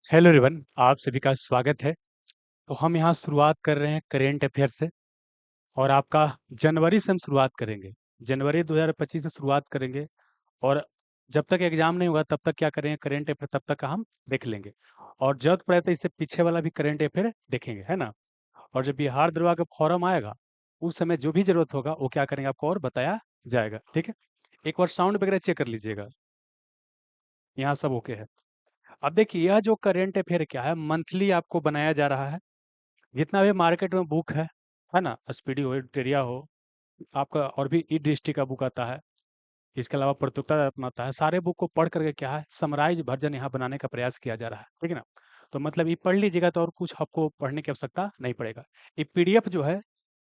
Hello everyone, आप सभी का स्वागत है। तो हम यहाँ शुरुआत कर रहे हैं करेंट अफेयर से और आपका जनवरी से हम शुरुआत करेंगे। जनवरी 2025 से शुरुआत करेंगे और जब तक एग्जाम नहीं होगा तब तक क्या करेंगे, करेंट अफेयर तब तक का हम देख लेंगे और जरूरत पड़े तो इससे पीछे वाला भी करेंट अफेयर देखेंगे, है ना। और जब बिहार दरोगा का फॉर्म आएगा उस समय जो भी जरूरत होगा वो क्या करेंगे आपको और बताया जाएगा, ठीक है। एक बार साउंड वगैरह चेक कर लीजिएगा, यहाँ सब ओके है। अब देखिए यह जो करेंट अफेयर क्या है, मंथली आपको बनाया जा रहा है। जितना भी मार्केट में बुक है ना, स्पीडी हो, टेरिया हो, आपका और भी ई दृष्टि का बुक आता है, इसके अलावा प्रत्युत्तर आता है, सारे बुक को पढ़ करके क्या है समराइज वर्जन यहाँ बनाने का प्रयास किया जा रहा है, ठीक है ना। तो मतलब ये पढ़ लीजिएगा तो और कुछ आपको पढ़ने की आवश्यकता नहीं पड़ेगा। ये पीडीएफ जो है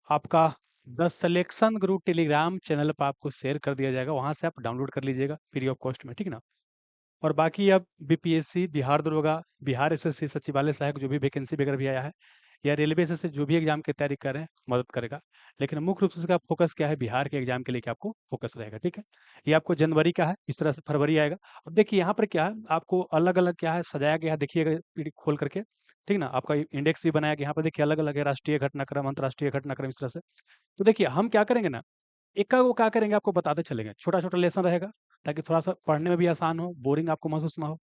आपका the selection Guru Telegram channel पर आपको शेयर कर दिया जाएगा, वहाँ से आप डाउनलोड कर लीजिएगा फ्री ऑफ कॉस्ट में, ठीक है ना। और बाकी अब बीपीएससी, बिहार दरोगा, बिहार एसएससी, सचिवालय सहायक जो भी वैकेंसी वगैरह भी आया है या रेलवे से जो भी एग्जाम की तैयारी कर रहे हैं मदद करेगा। लेकिन मुख्य रूप से इसका फोकस क्या है, बिहार के एग्जाम के लिए क्या आपको फोकस रहेगा, ठीक है। ये आपको जनवरी का है, इस तरह से फरवरी आएगा। अब देखिए यहाँ पर क्या है आपको अलग अलग क्या है सजाया गया है, देखिएगा पीडीएफ खोल करके, ठीक ना। आपका इंडेक्स भी बनाया गया, यहाँ पर देखिए अलग अलग है, राष्ट्रीय घटनाक्रम, अंतर्राष्ट्रीय घटनाक्रम, इस तरह से। तो देखिए हम क्या करेंगे ना, इक्का को क्या करेंगे आपको बताते चलेंगे, छोटा छोटा लेसन रहेगा ताकि थोड़ा सा पढ़ने में भी आसान हो, बोरिंग आपको महसूस ना हो।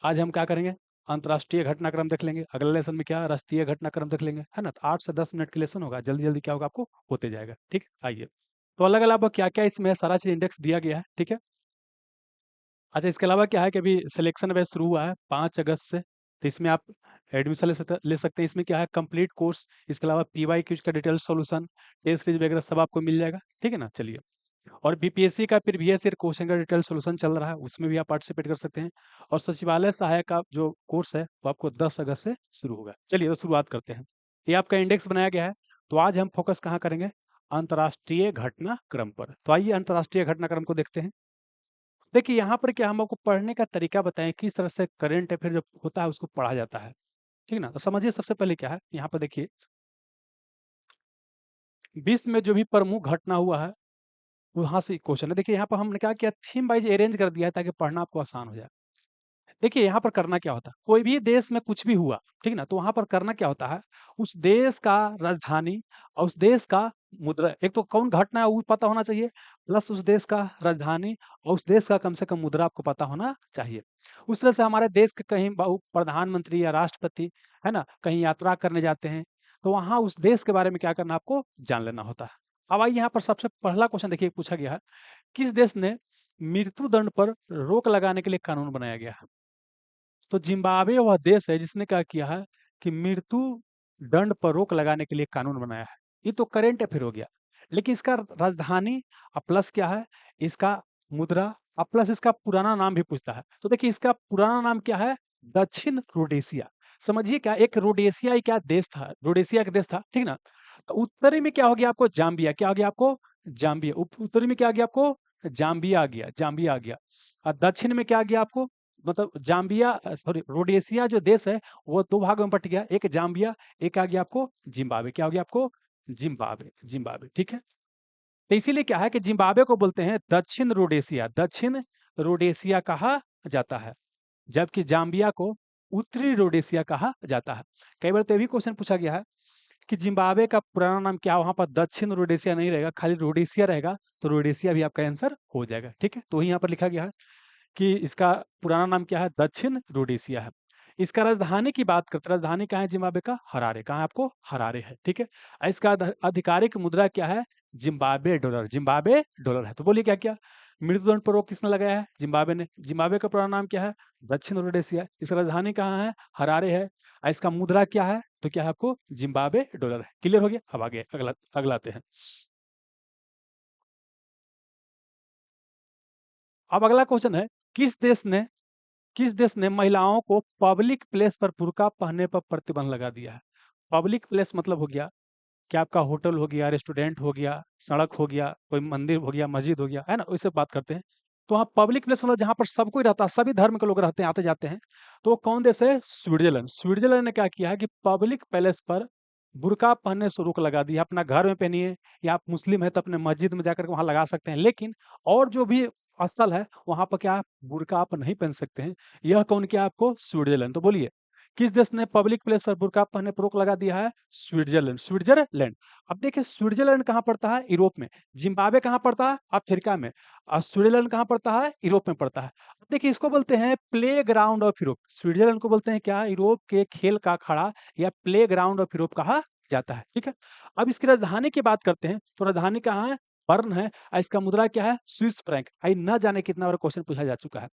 आज हम क्या करेंगे, अंतर्राष्ट्रीय घटनाक्रम देख लेंगे, अगले लेसन में क्या राष्ट्रीय घटनाक्रम देख लेंगे, है ना। तो 8 से 10 मिनट के लेसन होगा, जल्दी जल्दी क्या होगा आपको होते जाएगा, ठीक है। आइए, तो अलग अलग क्या क्या इसमें सारा चीज इंडेक्स दिया गया है, ठीक है। अच्छा, इसके अलावा क्या है कि अभी सिलेक्शन बैच शुरू हुआ है 5 अगस्त से, तो इसमें आप एडमिशन ले सकते हैं। इसमें क्या है कंप्लीट कोर्स, इसके अलावा पीवाई क्यूज का डिटेल सॉल्यूशन, टेस्ट सीरीज वगैरह सब आपको मिल जाएगा, ठीक है ना। चलिए, और बीपीएससी का प्रीवियस ईयर क्वेश्चन का डिटेल सॉल्यूशन चल रहा है, उसमें भी आप पार्टिसिपेट कर सकते हैं। और सचिवालय सहायक का जो कोर्स है वो आपको 10 अगस्त से शुरू होगा। चलिए तो शुरुआत करते हैं। ये आपका इंडेक्स बनाया गया है, तो आज हम फोकस कहाँ करेंगे, अंतर्राष्ट्रीय घटनाक्रम पर। तो आइए अंतर्राष्ट्रीय घटनाक्रम को देखते हैं। देखिए यहाँ पर क्या हम आपको पढ़ने का तरीका बताएं, किस तरह से करंट अफेयर जो होता है उसको पढ़ा जाता है, ठीक है ना। तो समझिए सबसे पहले क्या है, यहाँ पर देखिए विश्व में जो भी प्रमुख घटना हुआ है वहां से क्वेश्चन है। देखिए यहाँ पर हमने क्या किया, थीम वाइज अरेंज कर दिया है ताकि पढ़ना आपको आसान हो जाए। देखिए यहाँ पर करना क्या होता है, कोई भी देश में कुछ भी हुआ, ठीक है ना, तो वहां पर करना क्या होता है, उस देश का राजधानी और उस देश का मुद्रा, एक तो कौन घटना है वो पता होना चाहिए, प्लस उस देश का राजधानी और उस देश का कम से कम मुद्रा आपको पता होना चाहिए। उस तरह से हमारे देश के कहीं प्रधानमंत्री या राष्ट्रपति, है ना, कहीं यात्रा करने जाते हैं तो वहां उस देश के बारे में क्या करना आपको जान लेना होता है। अब आइए यहाँ पर सबसे पहला क्वेश्चन देखिए पूछा गया है, किस देश ने मृत्यु दंड पर रोक लगाने के लिए कानून बनाया गया है। तो जिम्बाब्वे वह देश है जिसने क्या किया है कि मृत्यु दंड पर रोक लगाने के लिए कानून बनाया है। ये तो करेंट अफेयर हो गया, लेकिन इसका राजधानी और प्लस क्या है, इसका मुद्रा और प्लस इसका पुराना नाम भी पूछता है। तो देखिए इसका पुराना नाम क्या है, दक्षिण रोडेशिया। समझिए क्या, एक रोडेशिया ही क्या देश था, रोडेशिया का देश था, ठीक ना। तो उत्तरी में क्या हो गया आपको, जाम्बिया, क्या हो गया आपको, जाम्बिया। उत्तरी में क्या आ गया आपको, जाम्बिया आ गया, जाम्बिया आ गया। और दक्षिण में क्या आ गया आपको, मतलब जाम्बिया, सॉरी रोडेशिया जो देश है वो दो भागों में बट गया, एक जाम्बिया, एक आ गया आपको जिम्बाब्वे, क्या हो गया आपको जिम्बाब्वे, जिम्बाब्वे, ठीक है। तो इसीलिए क्या है कि जिम्बाब्वे को बोलते हैं दक्षिण रोडेशिया, दक्षिण रोडेशिया कहा जाता है, जबकि जाम्बिया को उत्तरी रोडेशिया कहा जाता है। कई बार तो ये भी क्वेश्चन पूछा गया है कि जिम्बाब्वे का पुराना नाम क्या, वहां पर दक्षिण रोडेशिया नहीं रहेगा, खाली रोडेशिया रहेगा, तो रोडेशिया भी आपका आंसर हो जाएगा, ठीक है। तो यहाँ पर लिखा गया है कि इसका पुराना नाम क्या है, दक्षिण रोडेशिया है। इसका राजधानी की बात करते, राजधानी कहाँ है जिम्बाब्वे का, हरारे, कहाँ है आपको हरारे है, ठीक है। इसका आधिकारिक मुद्रा क्या है, जिम्बाब्वे डॉलर, जिम्बाब्वे डॉलर है। तो बोलिए क्या क्या, मृत्युदंड पर रोक किसने लगाया है, जिम्बाब्वे ने। जिम्बाब्वे का पुराना नाम क्या है, दक्षिण रोडेशिया। इसका राजधानी कहाँ है, हरारे है। इसका मुद्रा क्या है, तो क्या है आपको जिम्बाब्वे डॉलर है। क्लियर हो गया। अब आगे अगला अगला आते हैं। अब अगला क्वेश्चन है, किस देश ने किस देश ने महिलाओं को पब्लिक प्लेस पर बुर्का पहनने पर प्रतिबंध लगा दिया है। पब्लिक प्लेस मतलब हो गया कि आपका होटल हो गया, रेस्टोरेंट हो गया, सड़क हो गया, कोई मंदिर हो गया, मस्जिद हो गया, है ना, वैसे बात करते हैं। तो वहाँ पब्लिक प्लेस मतलब जहाँ पर सब कोई रहता है, सभी धर्म के लोग रहते हैं, आते जाते हैं। तो वो कौन देश है, स्विट्जरलैंड। स्विट्जरलैंड ने क्या किया है कि पब्लिक प्लेस पर बुर्का पहनने से रोक लगा दी है। अपना घर में पहनिए, या आप मुस्लिम है तो अपने मस्जिद में जाकर के वहाँ लगा सकते हैं, लेकिन और जो भी स्थल है वहां पर क्या बुर्का आप नहीं पहन सकते हैं। यह कौन किया आपको, स्विट्जरलैंड। तो बोलिए किस देश ने पब्लिक प्लेस पर बुर्का पहनने पर रोक लगा दिया है? स्विट्जरलैंड। स्विट्जरलैंड। अब देखिए स्विट्जरलैंड कहाँ पड़ता है? यूरोप में। जिम्बाब्वे कहाँ पड़ता है? अफ्रीका में। और स्विट्जरलैंड कहाँ पड़ता है? यूरोप में पड़ता है। अब देखिए इसको बोलते हैं play ground of Europe. Switzerland को बोलते हैं क्या? यूरोप के खेल का अखाड़ा या प्ले ग्राउंड ऑफ यूरोप कहा जाता है। ठीक है। अब इसकी राजधानी की बात करते हैं तो राजधानी कहाँ है? बर्न है। और इसका मुद्रा क्या है? Swiss franc. आई न जाने कितना बार क्वेश्चन पूछा जा चुका है।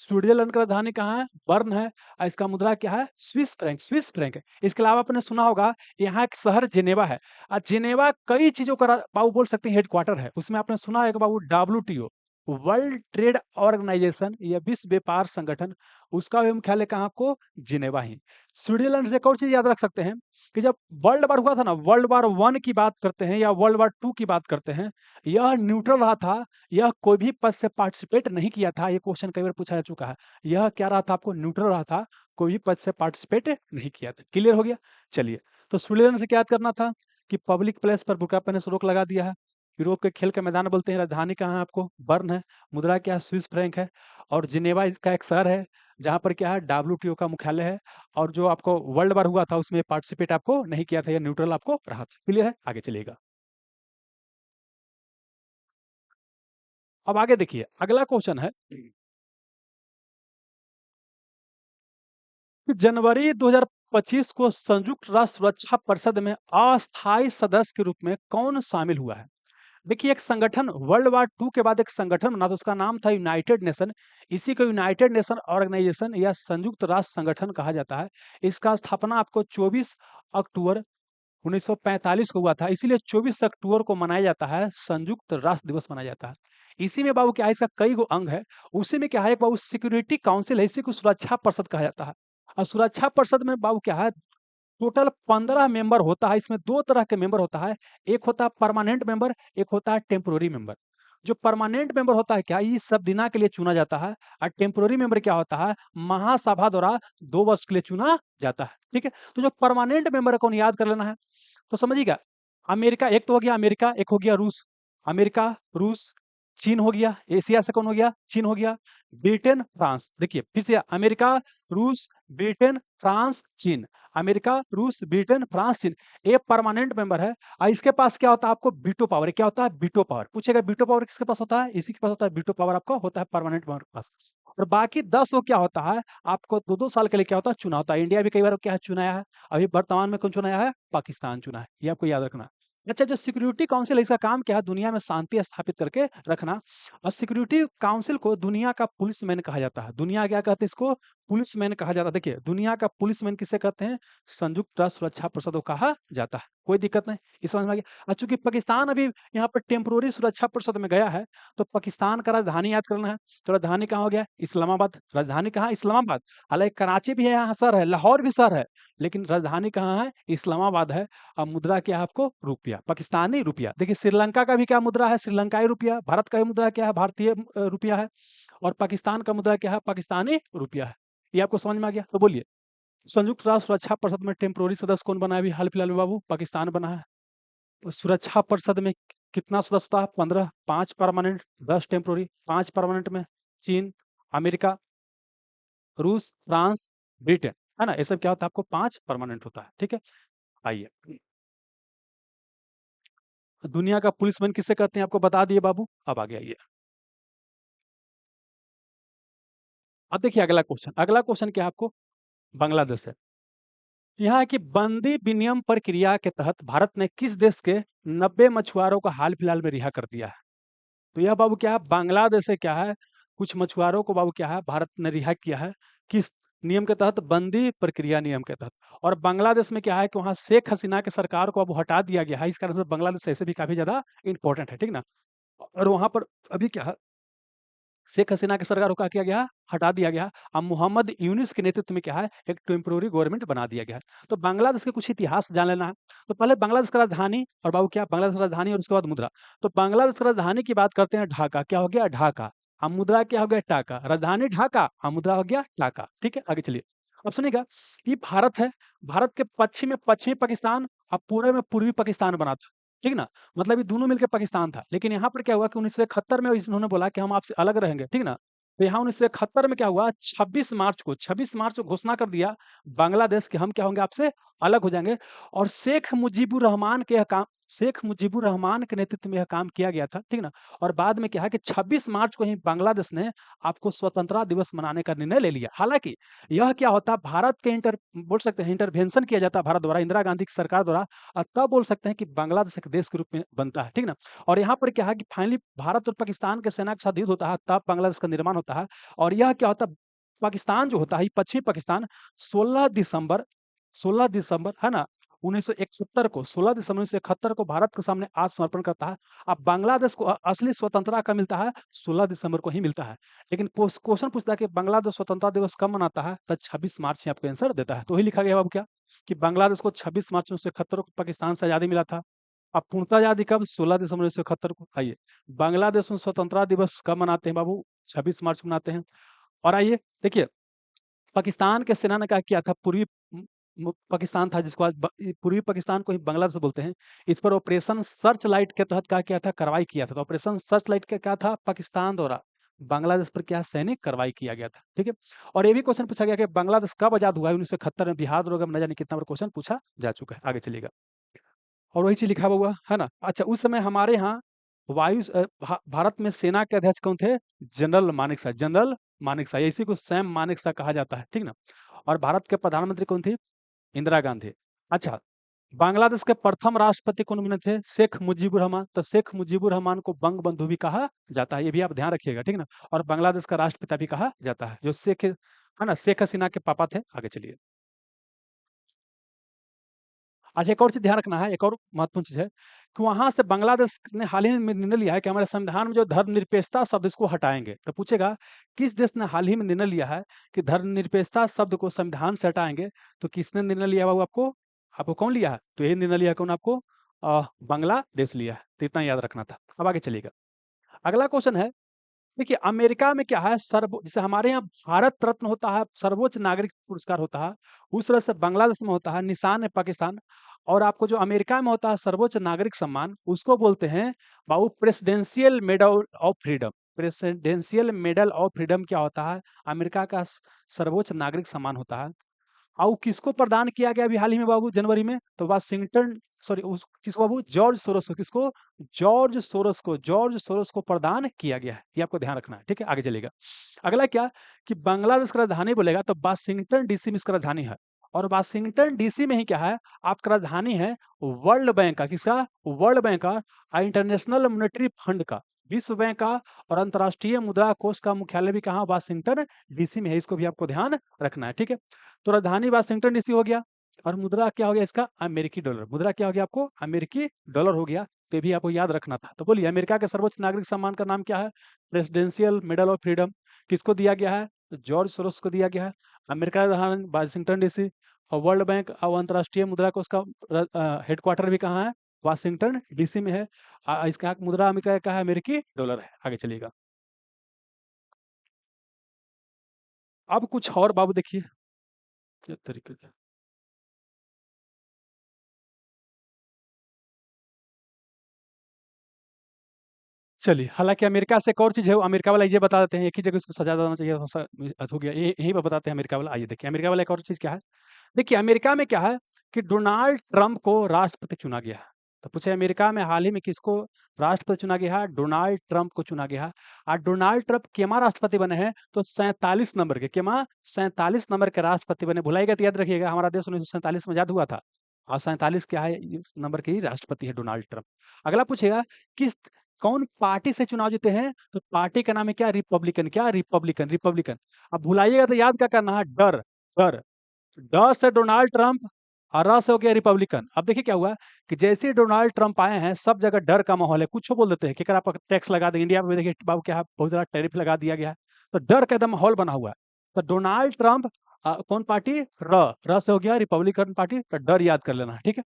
स्विट्जरलैंड का राजधानी कहाँ है? बर्न है। और इसका मुद्रा क्या है? Swiss franc. स्विस फ्रैंक है। इसके अलावा आपने सुना होगा यहाँ एक शहर जिनेवा है। और जिनेवा कई चीजों का बाबू बोल सकते हैं हेडक्वार्टर है। उसमें आपने सुना है कि बाबू WTO, वर्ल्ड ट्रेड ऑर्गेनाइजेशन या विश्व व्यापार संगठन, उसका भी मुख्यालय कहाँ को? जिनेवा ही। स्विट्जरलैंड से एक और चीज याद रख सकते हैं कि जब वर्ल्ड वार हुआ था ना, वर्ल्ड वार 1 की बात करते हैं या वर्ल्ड वार 2 की बात करते हैं, यह न्यूट्रल रहा था। यह कोई भी पद से पार्टिसिपेट नहीं किया था। ये क्वेश्चन कई बार पूछा जा चुका है। यह क्या रहा था? आपको न्यूट्रल रहा था। कोई भी पद से पार्टिसिपेट नहीं किया था। क्लियर हो गया? चलिए, तो स्विट्जरलैंड से क्या याद करना था कि पब्लिक प्लेस पर बुर्का पहनने से रोक लगा दिया है। यूरोप के खेल के मैदान बोलते हैं। राजधानी कहाँ है? आपको बर्न है। मुद्रा क्या है? स्विस फ्रैंक है। और जिनेवा इसका एक शहर है जहाँ पर क्या है? WTO का मुख्यालय है। और जो आपको वर्ल्ड वार हुआ था उसमें पार्टिसिपेट आपको नहीं किया था या न्यूट्रल आपको रहा था। क्लियर है? आगे चलिएगा। अब आगे देखिए अगला क्वेश्चन है कि जनवरी 2025 को संयुक्त राष्ट्र सुरक्षा परिषद में अस्थायी सदस्य के रूप में कौन शामिल हुआ है? देखिए एक संगठन वर्ल्ड वार 2 के बाद एक संगठन बना था। उसका नाम था यूनाइटेड नेशन। इसी को यूनाइटेड नेशन ऑर्गेनाइजेशन या संयुक्त राष्ट्र संगठन कहा जाता है। इसका स्थापना आपको 24 अक्टूबर 1945 को हुआ था। इसीलिए 24 अक्टूबर को मनाया जाता है संयुक्त राष्ट्र दिवस मनाया जाता है। इसी में बाबू क्या है? इसका कई गो अंग है। उसी में क्या है? एक बाबू सिक्योरिटी काउंसिल है। इसी को सुरक्षा परिषद कहा जाता है। और सुरक्षा परिषद में बाबू क्या है? टोटल 15 मेंबर होता है। इसमें 2 तरह के मेंबर होता है। एक होता है परमानेंट मेंबर, एक होता है टेम्पोररी मेंबर। जो परमानेंट मेंबर होता है क्या? ये सब दिना के लिए चुना जाता है। और टेम्पोररी मेंबर क्या होता है? महासभा द्वारा 2 वर्ष के लिए चुना जाता है। ठीक है? तो जो परमानेंट मेंबर है कौन? याद कर लेना है। तो समझिएगा, अमेरिका एक तो हो गया, अमेरिका एक हो गया रूस। अमेरिका, रूस, चीन हो गया। एशिया से कौन हो गया? चीन हो गया। Britain, France. देखिए फिर से अमेरिका, रूस, ब्रिटेन, फ्रांस, चीन। अमेरिका, रूस, ब्रिटेन, फ्रांस, चीन। ये परमानेंट मेंबर है। और इसके पास क्या होता है? आपको वीटो पावर। क्या होता है? Veto power. पूछेगा वीटो पावर किसके पास होता है? इसी के पास होता है। वीटो पावर आपका होता है परमानेंट मेंबर के पास। और बाकी 10 वो क्या होता है? आपको 2-2 साल के लिए क्या होता है? चुना होता है। इंडिया भी कई बार क्या है? चुनाया है। अभी वर्तमान में कौन चुनाया है? पाकिस्तान चुना है। ये आपको याद रखना। अच्छा, जो सिक्योरिटी काउंसिल है इसका काम क्या है? दुनिया में शांति स्थापित करके रखना। और सिक्योरिटी काउंसिल को दुनिया का पुलिसमैन कहा जाता है। दुनिया क्या कहते हैं इसको? पुलिसमैन कहा जाता है। देखिए दुनिया का पुलिसमैन किसे कहते हैं? संयुक्त राष्ट्र सुरक्षा परिषद को कहा जाता है। कोई दिक्कत नहीं, इस समझ में आ गया। और चूंकि पाकिस्तान अभी यहाँ पर टेम्पोररी सुरक्षा परिषद में गया है, तो पाकिस्तान का राजधानी याद करना है। तो राजधानी कहाँ हो गया? इस्लामाबाद। राजधानी कहाँ? इस्लामाबाद। हालांकि कराची भी है, यहाँ शहर है, लाहौर भी शहर है, लेकिन राजधानी कहाँ है? इस्लामाबाद है। अब मुद्रा क्या है आपको? रुपया, पाकिस्तानी रुपया। देखिए श्रीलंका का भी क्या मुद्रा है? श्रीलंकाई रुपया। भारत का भी मुद्रा क्या है? भारतीय रुपया है। और पाकिस्तान का मुद्रा क्या है? पाकिस्तानी रुपया है। ये आपको समझ में आ गया? तो बोलिए, संयुक्त राष्ट्र सुरक्षा परिषद में टेम्पोररी सदस्य कौन बना है अभी हाल फिलहाल में बाबू? पाकिस्तान बना है। तो सुरक्षा परिषद में कितना सदस्य होता है? 15। 5 परमानेंट, 10 टेम्पोररी। 5 परमानेंट में चीन, अमेरिका, रूस, फ्रांस, ब्रिटेन, है ना? ये सब क्या होता है? आपको 5 परमानेंट होता है। ठीक है? आइए, दुनिया का पुलिसमैन किसे कहते हैं? आपको बता दिए बाबू। अब आगे आइए। अब देखिए अगला क्वेश्चन। अगला क्वेश्चन क्या है आपको? बांग्लादेश है। यहाँ है कि बंदी विनिमय प्रक्रिया के तहत भारत ने किस देश के 90 मछुआरों को हाल फिलहाल में रिहा कर दिया है? तो यह बाबू क्या है? बांग्लादेश से क्या है? कुछ मछुआरों को बाबू क्या है? भारत ने रिहा किया है। किस नियम के तहत? बंदी प्रक्रिया नियम के तहत। और बांग्लादेश में क्या है कि वहाँ शेख हसीना के सरकार को अब हटा दिया गया है। इस कारण से बांग्लादेश ऐसे भी काफी ज्यादा इंपॉर्टेंट है। ठीक ना? और वहां पर अभी क्या है? शेख हसीना की सरकार को क्या किया गया? हटा दिया गया। अब मोहम्मद यूनिस के नेतृत्व में क्या है? एक टेम्पोररी गवर्नमेंट बना दिया गया है। तो बांग्लादेश के कुछ इतिहास जान लेना है। तो पहले बांग्लादेश का राजधानी और बाबू क्या? बांग्लादेश का राजधानी और उसके बाद मुद्रा। तो बांग्लादेश की राजधानी की बात करते हैं ढाका। क्या हो गया? ढाका। अब मुद्रा क्या हो गया? टाका। राजधानी ढाका, अब मुद्रा हो गया टाका। ठीक है, आगे चलिए। अब सुनिएगा, ये भारत है। भारत के पश्चिम में पश्चिमी पाकिस्तान और पूर्व में पूर्वी पाकिस्तान बना था। ठीक ना? मतलब ये दोनों मिलकर पाकिस्तान था। लेकिन यहाँ पर क्या हुआ कि 1971 में इन्होंने बोला कि हम आपसे अलग रहेंगे। ठीक ना? तो यहाँ 1971 में क्या हुआ, 26 मार्च को घोषणा कर दिया बांग्लादेश के हम क्या होंगे, आपसे अलग हो जाएंगे। और शेख मुजीबुर रहमान के नेतृत्व में यह काम किया गया था, ठीक ना। और बाद में क्या है कि 26 मार्च को ही बांग्लादेश ने आपको स्वतंत्रता दिवस मनाने का निर्णय ले लिया। हालांकि यह क्या होता, भारत के बोल सकते हैं इंटरवेंशन किया जाता है भारत द्वारा, इंदिरा गांधी की सरकार द्वारा, तब बोल सकते हैं कि बांग्लादेश एक देश के रूप में बनता है, ठीक ना। और यहाँ पर क्या है कि फाइनली भारत और पाकिस्तान के सेना के साथ युद्ध होता है, तब बांग्लादेश का निर्माण होता है। और यह क्या होता है, पाकिस्तान जो होता है, पश्चिमी पाकिस्तान 16 दिसंबर है ना 1971 को, 16 दिसंबर 1971 को भारत के सामने आत्मसमर्पण करता है। अब बांग्लादेश को असली स्वतंत्रता कब मिलता है, 16 दिसंबर को ही मिलता है। लेकिन क्वेश्चन पूछता है कि बांग्लादेश स्वतंत्रता दिवस कब मनाता है, तो 26 मार्च ही आपको आंसर देता है। तो वही लिखा गया बाबू क्या, कि बांग्लादेश को 26 मार्च 1971 को पाकिस्तान से आजादी मिला था। अब पूर्णतः आजादी कब, 16 दिसंबर 1971 को। आइए, बांग्लादेश में स्वतंत्रता दिवस कब मनाते हैं बाबू, 26 मार्च को मनाते हैं। और आइए देखिए, पाकिस्तान के सेना ने क्या किया था, पूर्वी पाकिस्तान था जिसको आज पूर्वी पाकिस्तान को ही बांग्लादेश बोलते हैं, इस पर ऑपरेशन सर्च लाइट के तहत क्या किया था, कार्रवाई किया था। तो ऑपरेशन सर्च लाइट का क्या था, पाकिस्तान द्वारा बांग्लादेश पर क्या सैनिक कार्रवाई किया गया था, ठीक है। और ये भी क्वेश्चन पूछा गया कि बांग्लादेश कब आजाद हुआ है, 1971 में। बिहार दरोगा में न जाने कितना बार क्वेश्चन पूछा जा चुका है। आगे चलिएगा, और वही चीज लिखा हुआ है ना। अच्छा, उस समय हमारे यहाँ भारत में सेना के अध्यक्ष कौन थे, जनरल मानेकशॉ। जनरल मानेकशॉ, इसी को सैम मानेकशॉ कहा जाता है, ठीक ना। और भारत के प्रधानमंत्री कौन थी, इंदिरा गांधी। अच्छा, बांग्लादेश के प्रथम राष्ट्रपति कौन बने थे, शेख मुजीबुर रहमान। तो शेख मुजीबुर रहमान को बंग बंधु भी कहा जाता है, ये भी आप ध्यान रखिएगा, ठीक ना। और बांग्लादेश का राष्ट्रपिता भी कहा जाता है, जो शेख है ना, शेख हसीना के पापा थे। आगे चलिए। अच्छा, एक और चीज़ ध्यान रखना है, एक और महत्वपूर्ण चीज़ है कि वहाँ से बांग्लादेश ने हाल ही में निर्णय लिया है कि हमारे संविधान में जो धर्मनिरपेक्षता शब्द, इसको हटाएँगे। तो पूछेगा, किस देश ने हाल ही में निर्णय लिया है कि धर्मनिरपेक्षता शब्द को संविधान से हटाएँगे? तो किसने निर्णय लिया बाबू आपको? आपको कौन लिया है? तो यही निर्णय लिया कौन आपको? बांग्लादेश लिया है। तो इतना याद रखना था। अब आगे चलिएगा। अगला क्वेश्चन है, देखिए अमेरिका में क्या है, जैसे हमारे यहाँ भारत रत्न होता है, सर्वोच्च नागरिक पुरस्कार होता है, उस तरह से बांग्लादेश में होता है निशान है पाकिस्तान। और आपको जो अमेरिका में होता है सर्वोच्च नागरिक सम्मान, उसको बोलते हैं बाबू presidential medal of freedom. Presidential medal of freedom क्या होता है, अमेरिका का सर्वोच्च नागरिक सम्मान होता है। और किसको प्रदान किया गया अभी हाल ही में बाबू, जनवरी में? तो वाशिंगटन, सॉरी, उस किसको बाबू, जॉर्ज सोरोस को। किसको? जॉर्ज सोरोस को प्रदान किया गया है। ये आपको ध्यान रखना है, ठीक है। आगे चलेगा। अगला क्या, कि बांग्लादेश का राजधानी बोलेगा तो वाशिंगटन डीसी में इसका राजधानी है। और वाशिंगटन डीसी में ही क्या है, आपका राजधानी है वर्ल्ड बैंक का। किसका? वर्ल्ड बैंक का, इंटरनेशनल मॉनेटरी फंड का, विश्व बैंक का। और अंतर्राष्ट्रीय मुद्रा कोष का मुख्यालय भी कहाँ, वाशिंगटन डीसी में है। इसको भी आपको ध्यान रखना है, ठीक है। तो राजधानी वाशिंगटन डीसी हो गया। और मुद्रा क्या हो गया इसका, अमेरिकी डॉलर। मुद्रा क्या हो गया आपको, अमेरिकी डॉलर हो गया। तो ये भी आपको याद रखना था। तो बोलिए, अमेरिका के सर्वोच्च नागरिक सम्मान का नाम क्या है, प्रेसिडेंशियल मेडल ऑफ फ्रीडम। किसको दिया गया है, तो जॉर्ज सोरोस को दिया गया है। अमेरिका का राजधानी वाशिंगटन डीसी। और वर्ल्ड बैंक और अंतर्राष्ट्रीय मुद्रा कोष का हेडक्वार्टर भी कहाँ है, वाशिंगटन डीसी में है। इसका मुद्रा अमेरिका का है, अमेरिकी डॉलर है। आगे चलिएगा। अब कुछ और बाबू देखिए, किस तरीके का। चलिए, हालाँकि अमेरिका से एक और चीज़ है, वो अमेरिका वाला ये बता देते हैं, एक ही जगह उसको सजा देना चाहिए, हो गया। ये यहीं पे बताते हैं अमेरिका वाला। आइए देखिए, अमेरिका वाला एक और चीज़ क्या है। देखिए, अमेरिका में क्या है कि डोनाल्ड ट्रम्प को राष्ट्रपति चुना गया है। तो पूछे, अमेरिका में हाल ही में किसको राष्ट्रपति चुना गया है, डोनाल्ड ट्रम्प को चुना गया है। और डोनाल्ड ट्रम्प केमा राष्ट्रपति बने हैं, तो 47 नंबर के, केमा 47 नंबर के राष्ट्रपति बने। भुलाइएगा तो याद रखिएगा, हमारा देश 1947 में आजाद हुआ था। और 47 क्या है, इस नंबर के ही राष्ट्रपति है डोनाल्ड ट्रम्प। अगला पूछेगा, किस कौन पार्टी से चुनाव जीते हैं, तो पार्टी का नाम है क्या, रिपब्लिकन। क्या, रिपब्लिकन, रिपब्लिकन। अब भुलाइएगा तो याद क्या करना है, डर। डर, ड से डोनाल्ड ट्रंप, और र से हो गया रिपब्लिकन। अब देखिए क्या हुआ कि जैसे ही डोनाल्ड ट्रंप आए हैं, सब जगह डर का माहौल है। कुछ बोल देते हैं कि अगर आप टैक्स लगा दें, इंडिया में देखिए बाबू क्या है, बहुत ज्यादा टैरिफ लगा दिया गया है। तो डर का एकदम माहौल बना हुआ है। तो डोनाल्ड ट्रंप, कौन पार्टी, र से हो गया रिपब्लिकन पार्टी। तो डर याद कर लेना, ठीक है।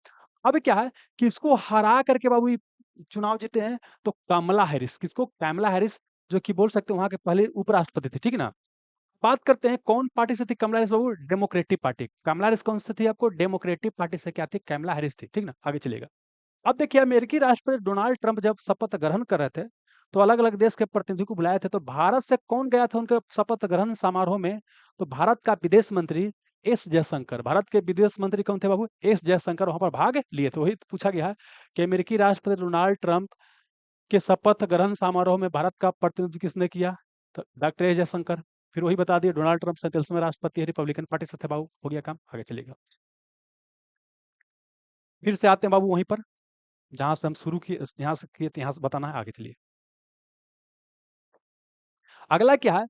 अब क्या है कि इसको हरा करके बाबू ये चुनाव जीते हैं, तो कमला हैरिस। किसको, कमला हैरिस, जो कि बोल सकते हैं वहां के पहले उपराष्ट्रपति थे, ठीक है ना। बात करते हैं कौन पार्टी से थी कमला हैरिस बाबू, डेमोक्रेटिक पार्टी। कमला हैरिस कौन से थी, आपको डेमोक्रेटिक पार्टी से क्या थी, कमला हैरिस थी, ठीक ना। आगे चलेगा। अब देखिए, अमेरिकी राष्ट्रपति डोनाल्ड ट्रंप जब शपथ ग्रहण कर रहे थे, तो अलग-अलग देश के प्रतिनिधि को बुलाए थे। तो भारत से कौन गया था उनके शपथ ग्रहण समारोह में? तो भारत का विदेश मंत्री एस जयशंकर। भारत के विदेश मंत्री कौन थे बाबू? एस जयशंकर वहाँ पर भाग लिए थे। वही पूछा गया है कि अमेरिकी राष्ट्रपति डोनाल्ड ट्रंप के शपथ ग्रहण समारोह में भारत का प्रतिनिधित्व किसने किया? तो डॉक्टर एस जयशंकर। फिर वही बता दिए डोनाल्ड ट्रंप 47वें राष्ट्रपति है, रिपब्लिकन पार्टी से थे बाबू। हो गया काम, आगे चलिएगा। फिर से आते हैं बाबू वहीं पर जहाँ से हम शुरू किए, यहाँ से किए थे, यहाँ से बताना है, आगे चलिए। अगला क्या है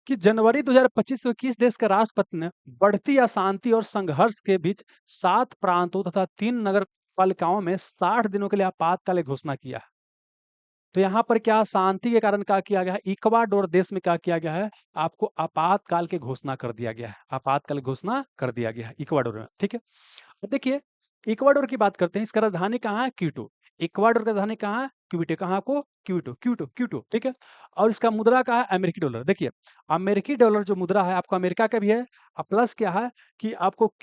कि जनवरी 2025 को किस देश के राष्ट्रपति ने बढ़ती अशांति और संघर्ष के बीच 7 प्रांतों तथा 3 नगर पालिकाओं में 60 दिनों के लिए आपातकाल की घोषणा किया है? तो यहाँ पर क्या शांति के कारण क्या किया गया है? इक्वाडोर देश में क्या किया गया है? आपको आपातकाल की घोषणा कर दिया गया है। आपातकाल की घोषणा कर दिया गया है इक्वाडोर में, ठीक है। अब देखिए, इक्वाडोर की बात करते हैं। इसका राजधानी कहाँ है? क्यूटो। इक्वाडोर का राजधानी कहाँ है? क्यूटो। कहाँ आपको? क्यूटो, क्यूटो, क्यूटो, ठीक है। और इसका मुद्रा कहाँ है? अमेरिकी डॉलर। देखिए, अमेरिकी डॉलर जो मुद्रा है आपको अमेरिका का भी है, प्लस क्या है कि आपको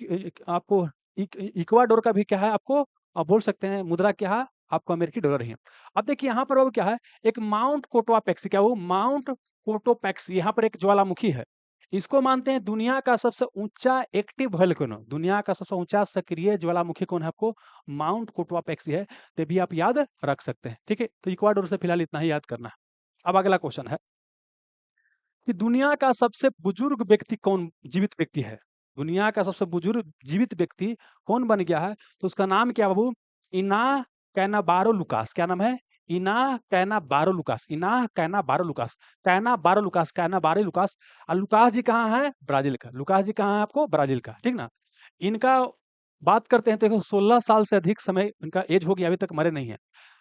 इक्वाडोर का भी क्या है, आपको बोल सकते हैं मुद्रा क्या है, आपको अमेरिकी डॉलर ही है। अब देखिए यहाँ पर वो क्या है, एक माउंट कोटोपैक्सी, क्या वो माउंट कोटोपैक्सी, यहाँ पर एक ज्वालामुखी है। इसको मानते हैं दुनिया का सबसे ऊंचा एक्टिव वोल्केनो। दुनिया का सबसे ऊंचा सक्रिय ज्वालामुखी कौन है? आपको माउंट कोटोपैक्सी है। तो भी आप याद रख सकते हैं, ठीक है। तो इक्वाडोर से फिलहाल इतना ही याद करना है। अब अगला क्वेश्चन है कि दुनिया का सबसे बुजुर्ग व्यक्ति कौन, जीवित व्यक्ति है? दुनिया का सबसे बुजुर्ग जीवित व्यक्ति कौन बन गया है? तो उसका नाम क्या है बाबू? इना कैनाबारो लुकास। क्या नाम है? इना Canabarro Lucas. Ina Canabarro Lucas. Canabarro Lucas, Canabarro Lucas. और लुकास जी कहाँ है? ब्राजील का। लुकास जी कहाँ है? आपको ब्राजील का, ठीक ना। इनका बात करते हैं तो देखो 16 साल से अधिक समय इनका एज हो गया, अभी तक मरे नहीं है।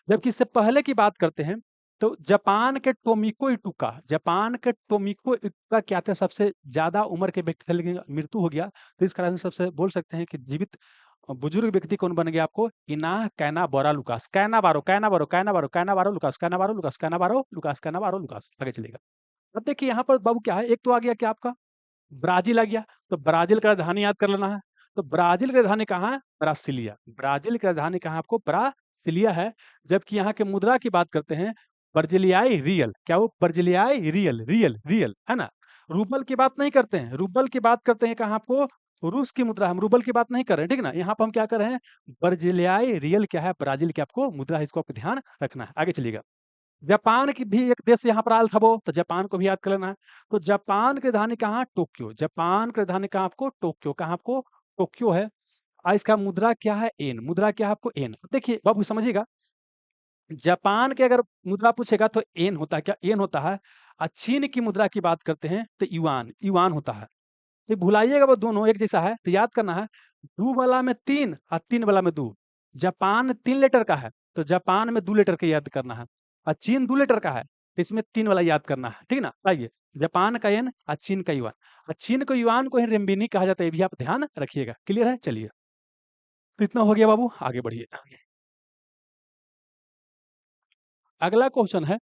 जबकि इससे पहले की बात करते हैं तो जापान के टोमिको इटुका, जापान के टोमिको इटुका क्या थे? सबसे ज्यादा उम्र के व्यक्ति थे, लेकिन मृत्यु हो गया। तो इस कारण से सबसे बोल सकते हैं कि जीवित बुजुर्ग व्यक्ति कौन बन गया आपको? Ina Canabarro Lucas. Canabarro, Canabarro, Canabarro, Canabarro Lucas, Canabarro Lucas, Canabarro Lucas, Canabarro Lucas. आगे चलेगा। अब देखिए यहाँ पर बाबू क्या है, एक तो आ गया क्या आपका ब्राजील आ गया। तो ब्राजील का राजधानी याद कर लेना है। तो ब्राजील की राजधानी कहाँ है? ब्रासिलिया। ब्राजील की राजधानी कहाँ है? आपको ब्रासिलिया है। जबकि यहाँ के मुद्रा की बात करते हैं, ब्राजिलियाई रियल। क्या वो? ब्राजिलियाई रियल, रियल, रियल, है ना। रूबल की बात नहीं करते हैं, रूबल की बात करते हैं कहाँ आपको? रूस की मुद्रा। हम रूबल की बात नहीं कर रहे हैं, ठीक ना। यहाँ पर हम क्या कर रहे हैं? ब्राजिलियाई रियल क्या है? ब्राजील की आपको मुद्रा है, इसको आपको ध्यान रखना है। आगे चलिएगा। जापान की भी एक देश यहाँ पर आयल था वो, तो जापान को भी याद कर लेना है। तो जापान की राजधानी कहाँ? टोक्यो। जापान की राजधानी कहाँ आपको? टोक्यो। कहाँ आपको? टोक्यो है। इसका मुद्रा क्या है? येन। मुद्रा क्या है आपको? येन। देखिए बाबू समझिएगा, जापान के अगर मुद्रा पूछेगा तो येन होता है। क्या येन होता है? चीन की मुद्रा की बात करते हैं तो युआन, युआन होता है। तो भुलाइएगा, वो दोनों एक जैसा है, तो याद करना है। दो वाला में 3 और 3 वाला में 2। जापान 3 लेटर का है, तो जापान में 2 लेटर का याद करना है। और चीन 2 लेटर का है, तो इसमें 3 वाला याद करना है, ठीक ना। आइए, जापान का येन और चीन का युआन। और चीन को युआन को ही रेम्बिनी कहा जाता है, ये भी आप ध्यान रखिएगा। क्लियर है? चलिए, तो इतना हो गया बाबू, आगे बढ़िए। अगला क्वेश्चन है,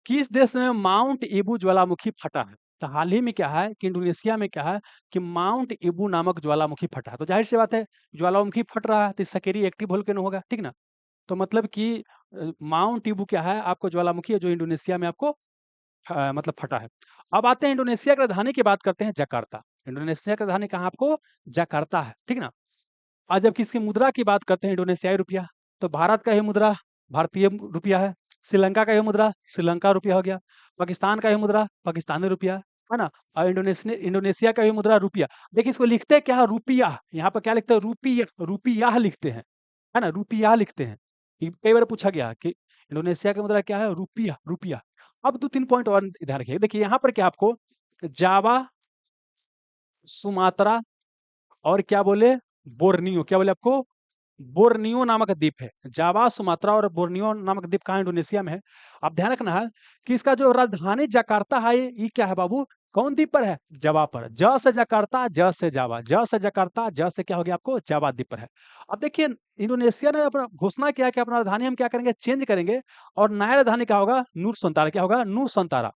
किस देश में माउंट ईबू ज्वालामुखी फटा है? तो हाल ही में क्या है कि इंडोनेशिया में क्या है कि माउंट ईबू नामक ज्वालामुखी फटा है। तो जाहिर सी बात है, ज्वालामुखी फट रहा है तो सक्रिय एक्टिव वोल्केनो होगा, ठीक ना। तो मतलब कि माउंट ईबू क्या है? आपको ज्वालामुखी है जो इंडोनेशिया में आपको मतलब फटा है। अब आते हैं इंडोनेशिया की राजधानी की बात करते हैं, जकार्ता। इंडोनेशिया की राजधानी कहाँ आपको? जकार्ता है, ठीक ना। आज जब किसकी मुद्रा की बात करते हैं, इंडोनेशियाई रुपया। तो भारत का ही मुद्रा भारतीय रुपया है। श्रीलंका का ही मुद्रा श्रीलंका रुपया हो गया। पाकिस्तान का ही मुद्रा पाकिस्तानी रुपया, है ना। और इंडोनेशिया इंडोनेशिया का ही मुद्रा रुपया। देखिए इसको लिखते हैं क्या? रुपया। यहाँ पर क्या लिखते हैं? रुपया, रुपया लिखते हैं, है ना, रुपया लिखते हैं। ये कई बार पूछा गया कि इंडोनेशिया का मुद्रा क्या है? रुपया, रुपया। अब 2-3 पॉइंट और ध्यान रखिए। देखिए यहाँ पर क्या आपको जावा, सुमात्रा और क्या बोले, बोर्नियो। क्या बोले आपको? बोर्नियो नामक द्वीप है। जावा, सुमात्रा और बोर्नियो नामक द्वीप कहाँ? इंडोनेशिया में है। अब ध्यान रखना है कि इसका जो राजधानी जकार्ता है, ये क्या है बाबू? कौन द्वीप पर है? जावा पर। ज से जकार्ता, ज से जावा, ज से जकार्ता, ज से क्या हो गया आपको? जावा द्वीप पर है। अब देखिए, इंडोनेशिया ने अपना घोषणा किया कि अपना राजधानी हम क्या करेंगे? चेंज करेंगे। और नया राजधानी क्या होगा? नूर संतारा। क्या होगा? नूर संतारा।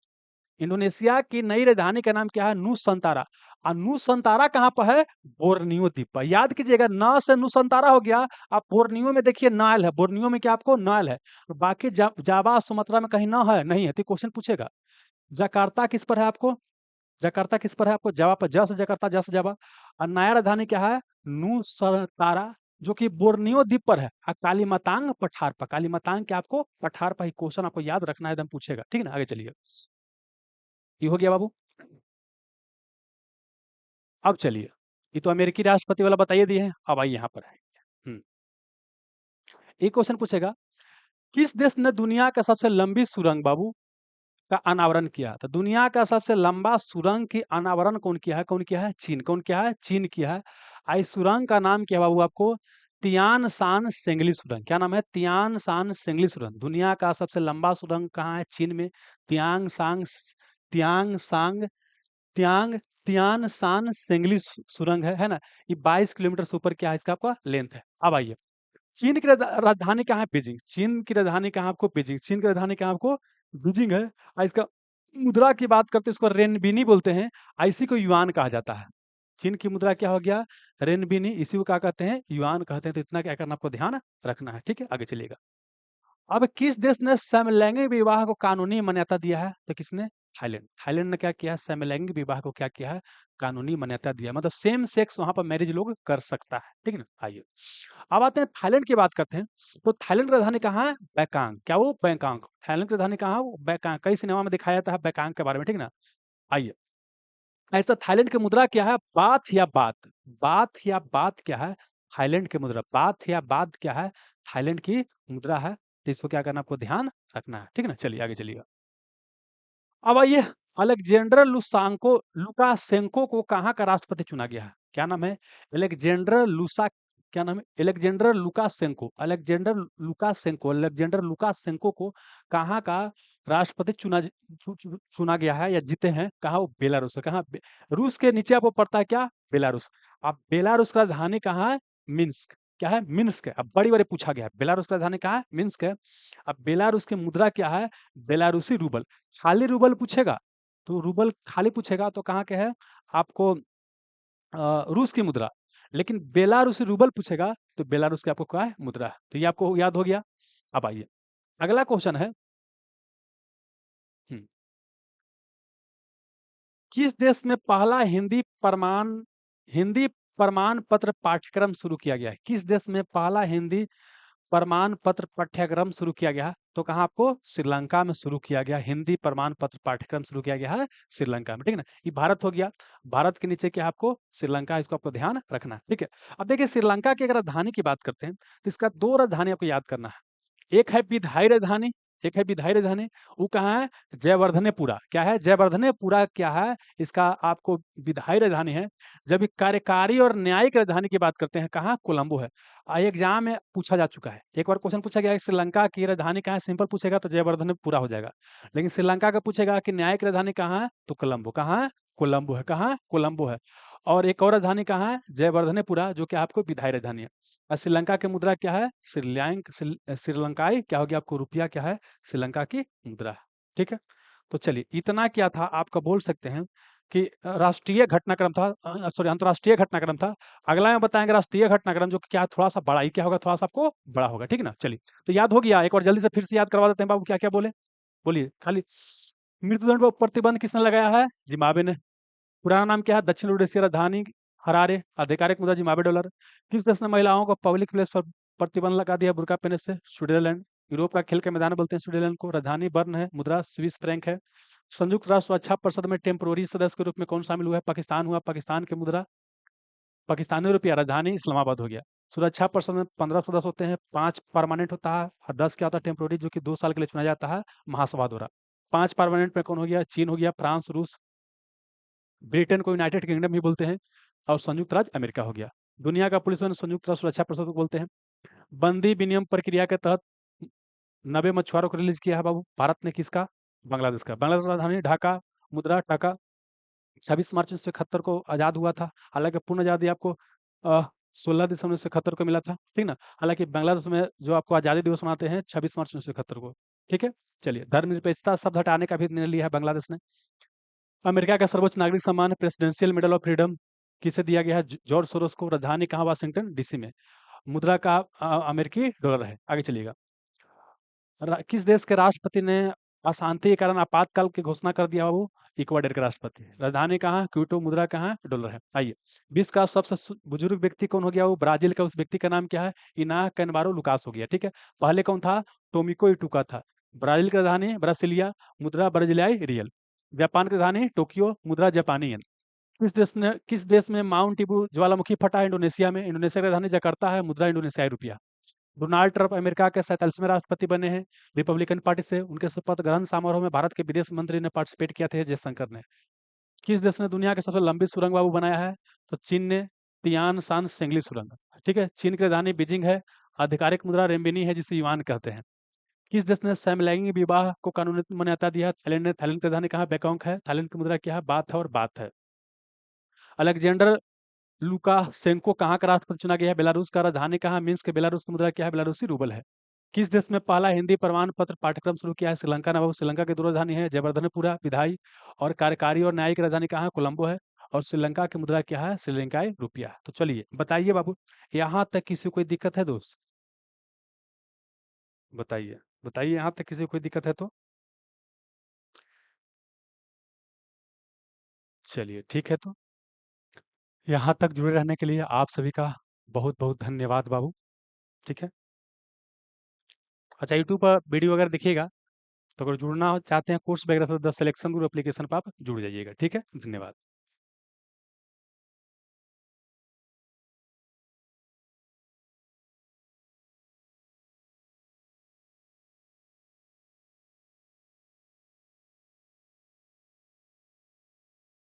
इंडोनेशिया की नई राजधानी का नाम क्या है? नूसंतारा। और नूसंतारा कहाँ पर है? बोर्नियो द्वीप पर। याद कीजिएगा, न से नूसंतारा हो गया। आप बोर्नियो में देखिए नाइल है, बोर्नियो में क्या आपको नाइल है। बाकी जावा सुमात्रा में कहीं ना है, नहीं है, तो क्वेश्चन पूछेगा। जकार्ता किस पर है आपको? जकार्ता किस पर है आपको? जावा पर, ज से जकार्ता, ज से जावा। और नया राजधानी क्या है? नूसंतारा, जो कि बोर्नियो द्वीप पर है। और कालीमतांग पठार पर। कालीमतांग क्या आपको? पठार पर ही। क्वेश्चन आपको याद रखना है, एकदम पूछेगा, ठीक है ना। आगे चलिए, ये हो गया बाबू। अब चलिए, ये तो अमेरिकी राष्ट्रपति वाला बताइए दिए हैं, अब आइए यहाँ पर है। एक क्वेश्चन पूछेगा, किस देश ने दुनिया का सबसे लंबी सुरंग बाबू का अनावरण किया? तो दुनिया का सबसे लंबा सुरंग की अनावरण कौन किया है? कौन किया है? चीन। कौन किया है? चीन किया है। इस सुरंग का नाम क्या है बाबू आपको? तियान सान सेंगली सुरंग। क्या नाम है? तियान सान सेंगली सुरंग। दुनिया का सबसे लंबा सुरंग कहाँ है? चीन में। तियांग सांग तियांग सांग त्यांग तियान सान सेंगली सुरंग है ना। ये 22 किलोमीटर से ऊपर क्या है इसका आपका लेंथ है। अब आइए, चीन की राजधानी कहाँ है? बीजिंग। चीन की राजधानी कहाँ आपको? बीजिंग। चीन की राजधानी कहाँ आपको? बीजिंग है। और इसका मुद्रा की बात करते हैं, इसको रेनबीनी बोलते हैं। इसी को युआन कहा जाता है। चीन की मुद्रा क्या हो गया? रेनबीनी। इसी को क्या कहते हैं? युआन कहते हैं। तो इतना क्या करना आपको ध्यान रखना है, ठीक है। आगे चलिएगा। अब किस देश ने समलैंगिक विवाह को कानूनी मान्यता दिया है? तो किसने? थाईलैंड। थाईलैंड ने क्या किया है? समलैंगिक विवाह को क्या किया है? कानूनी मान्यता दिया, मतलब सेम सेक्स वहां पर मैरिज लोग कर सकता है, ठीक है ना। आइए, अब आते हैं थाईलैंड की बात करते हैं। तो थाईलैंड की राजधानी कहाँ है? बैंकॉक। क्या वो? बैंकॉक। थाईलैंड की राजधानी कहाँ है? वो बैंकॉक। कई सिनेमा में दिखाया जाता है बैंकॉक के बारे में, ठीक है ना। आइए, ऐसा थाईलैंड की मुद्रा क्या है? बाथ या बात। बाथ या बात क्या है? थाईलैंड की मुद्रा। बाथ या बात क्या है? थाईलैंड की मुद्रा है। तो इसको क्या करना आपको ध्यान रखना है, ठीक है ना। चलिए आगे चलिएगा। अब आइए, अलेक्जेंडर लुकाशेंको को कहाँ का राष्ट्रपति चुना गया है? क्या नाम है? अलेक्जेंडर लुसा क्या नाम है? Alexander Lukashenko. अलेक्जेंडर लुकाशेंको को कहाँ का राष्ट्रपति चुना गया है या जीते हैं? कहाँ? वो बेलारूस है। कहाँ? रूस के नीचे आपको पड़ता है क्या? बेलारूस। अब बेलारूस का राजधानी कहाँ है? मिन्स्क। क्या है? मिन्स्क है। अब बड़ी बारी पूछा गया है, बेलारूस का राजधानी कहाँ है? मिन्स्क है। अब बेलारूस की मुद्रा क्या है? बेलारूसी रूबल। खाली रूबल पूछेगा तो रूबल खाली पूछेगा तो कहाँ के है आपको? रूस की मुद्रा। लेकिन बेलारूसी रूबल पूछेगा तो बेलारूस की आपको क्या है? मुद्रा है। तो ये आपको याद हो गया। अब आइए, अगला क्वेश्चन है, हम्म, किस देश में पहला हिंदी प्रमाण पत्र पाठ्यक्रम शुरू किया गया है? किस देश में पहला हिंदी प्रमाण पत्र पाठ्यक्रम शुरू किया गया है? तो कहाँ आपको? श्रीलंका में शुरू किया गया। हिंदी प्रमाण पत्र पाठ्यक्रम शुरू किया गया है श्रीलंका में, ठीक है ना। ये भारत हो गया। भारत के नीचे क्या है आपको? श्रीलंका। इसको आपको ध्यान रखना है, ठीक है। अब देखिए, श्रीलंका की अगर राजधानी की बात करते हैं तो इसका दो राजधानी आपको याद करना है। एक है विधायी राजधानी, एक है विधायी राजधानी। वो कहाँ है? जयवर्धनेपुरा। क्या है? जयवर्धनेपुरा क्या है? इसका आपको विधायी राजधानी है। जब कार्यकारी और न्यायिक राजधानी की बात करते हैं, कहाँ? कोलंबो है। एग्जाम में पूछा जा चुका है, एक बार क्वेश्चन पूछा गया है श्रीलंका की राजधानी कहाँ है, सिंपल पूछेगा तो जयवर्धनेपुरा हो जाएगा। लेकिन श्रीलंका का पूछेगा कि न्यायिक राजधानी कहाँ है, तो कोलंबो। कहाँ है? कोलंबो है। कहाँ? कोलंबो है। और एक और राजधानी कहाँ है? जयवर्धनेपुरा, जो कि आपको विधायी राजधानी है। और श्रीलंका की मुद्रा क्या है? श्रीलंकाई क्या हो गया आपको? रुपया क्या है? श्रीलंका की मुद्रा है, ठीक है। तो चलिए, इतना क्या था आपका, बोल सकते हैं कि राष्ट्रीय घटनाक्रम था, सॉरी अंतर्राष्ट्रीय घटनाक्रम था। अगला में बताएंगे राष्ट्रीय घटनाक्रम, जो कि क्या थोड़ा सा बड़ा ही क्या होगा, थोड़ा सा आपको बड़ा होगा, ठीक है ना। चलिए, तो याद हो गया, एक बार जल्दी से फिर से याद करवा देते हैं बाबू, क्या क्या बोले, बोलिए खाली। मृत्युदंड पर प्रतिबंध किसने लगाया है? जिम्बाब्वे ने। पुराना नाम क्या है? दक्षिण एशिया राजधानी हरारे। आधिकारिक मुद्रा जिम्बाब्वे डॉलर। किस देश ने महिलाओं को पब्लिक प्लेस पर प्रतिबंध लगा दिया बुर्का पहनने से? स्विट्जरलैंड। यूरोप का खेल का मैदान बोलते हैं स्विट्जरलैंड को। राजधानी बर्न है। मुद्रा स्विस फ्रैंक है। संयुक्त राष्ट्र सुरक्षा परिषद में टेम्पोररी सदस्य के रूप में कौन शामिल हुआ है? पाकिस्तान हुआ। पाकिस्तान की मुद्रा पाकिस्तानी रुपया। राजधानी इस्लामाबाद हो गया। सुरक्षा परिषद में 15 सदस्य होते हैं, 5 परमानेंट होता है और 10 क्या होता है? टेम्पोररी, जो कि 2 साल के लिए चुना जाता है महासभा द्वारा। 5 परमानेंट में कौन हो गया? चीन हो गया, फ्रांस, रूस, ब्रिटेन को यूनाइटेड किंगडम भी बोलते हैं, और संयुक्त राज्य अमेरिका हो गया। दुनिया का पुलिस संयुक्त राष्ट्र सुरक्षा परिषद को बोलते हैं। बंदी विनिमय प्रक्रिया के तहत 90 मछुआरों को रिलीज किया है बाबू, भारत ने किसका? बांग्लादेश का। बांग्लादेश की राजधानी ढाका। मुद्रा टाका। 26 मार्च 1971 को आजाद हुआ था। हालांकि पूर्ण आजादी आपको 16 दिसंबर 1971 को मिला था, ठीक ना। हालांकि बांग्लादेश में जो आपको आजादी दिवस मनाते हैं 26 मार्च 1971 को, ठीक है। चलिए, धर्मनिरपेक्षता शब्द हटाने का भी निर्णय लिया है बांग्लादेश ने। अमेरिका का सर्वोच्च नागरिक सम्मान प्रेसिडेंशियल मेडल ऑफ फ्रीडम किसे दिया गया है? जॉर्ज सोरोस को। राजधानी कहाँ? वाशिंगटन डीसी में। मुद्रा का अमेरिकी डॉलर है। आगे चलिएगा। किस देश के राष्ट्रपति ने अशांति के कारण आपातकाल की घोषणा कर दिया? वो इक्वाडोर के राष्ट्रपति। राजधानी कहाँ? क्यूटो। मुद्रा कहाँ? डॉलर है। आइए, विश्व का सबसे बुजुर्ग व्यक्ति कौन हो गया? वो ब्राजील का। उस व्यक्ति का नाम क्या है? इना कैनबारो लुकास हो गया। ठीक है। पहले कौन था? टोमिको इटुका था। ब्राजील की राजधानी ब्रासिलिया। मुद्रा ब्राजिलियाई रियल। जापान की राजधानी टोक्यो। मुद्रा जापानी येन। किस देश में माउंट इबू ज्वालामुखी फटा है? इंडोनेशिया में। इंडोनेशिया की राजधानी जकार्ता है। मुद्रा इंडोनेशियाई रुपया। डोनाल्ड ट्रंप अमेरिका के 47वें राष्ट्रपति बने हैं रिपब्लिकन पार्टी से। उनके शपथ ग्रहण समारोह में भारत के विदेश मंत्री ने पार्टिसिपेट किया था, जयशंकर ने। किस देश ने दुनिया की सबसे लंबी सुरंग बाबू बनाया है? तो चीन ने। तियान सान सेंगली सुरंग। ठीक है। चीन की राजधानी बीजिंग है। आधिकारिक मुद्रा रेमबिनी है, जिसे युआन कहते हैं। किस देश ने समलैंगिक विवाह को कानूनी मान्यता दिया? थाईलैंड ने। थाईलैंड की राजधानी कहाँ? बैंकॉक है। थाईलैंड की मुद्रा क्या है? बात है और बात है। अलेक्जेंडर लुकाशेंको कहाँ का राष्ट्रपति चुना गया है? बेलारूस का। राजधानी कहाँ? मिन्स्क। बेलारूस की मुद्रा क्या है? बेलारूसी रूबल है। किस देश में पहला हिंदी प्रमाण पत्र पाठ्यक्रम शुरू किया है? श्रीलंका ने। बाबू, श्रीलंका की दो राजधानी है, जयवर्धनपुरा विधायी और कार्यकारी और न्यायिक राजधानी कहाँ है? कोलंबो है। और श्रीलंका की मुद्रा क्या है? श्रीलंकाई रुपया। तो चलिए बताइए बाबू, यहाँ तक किसी को कोई दिक्कत है दोस्त? बताइए। बताइए, यहाँ तक किसी को कोई दिक्कत है तो? चलिए ठीक है। तो यहाँ तक जुड़े रहने के लिए आप सभी का बहुत बहुत धन्यवाद बाबू। ठीक है। अच्छा, यूट्यूब पर वीडियो वगैरह देखिएगा। तो अगर जुड़ना चाहते हैं कोर्स वगैरह, तो द सिलेक्शन ग्रुप एप्लीकेशन पर आप जुड़ जाइएगा। ठीक है। धन्यवाद।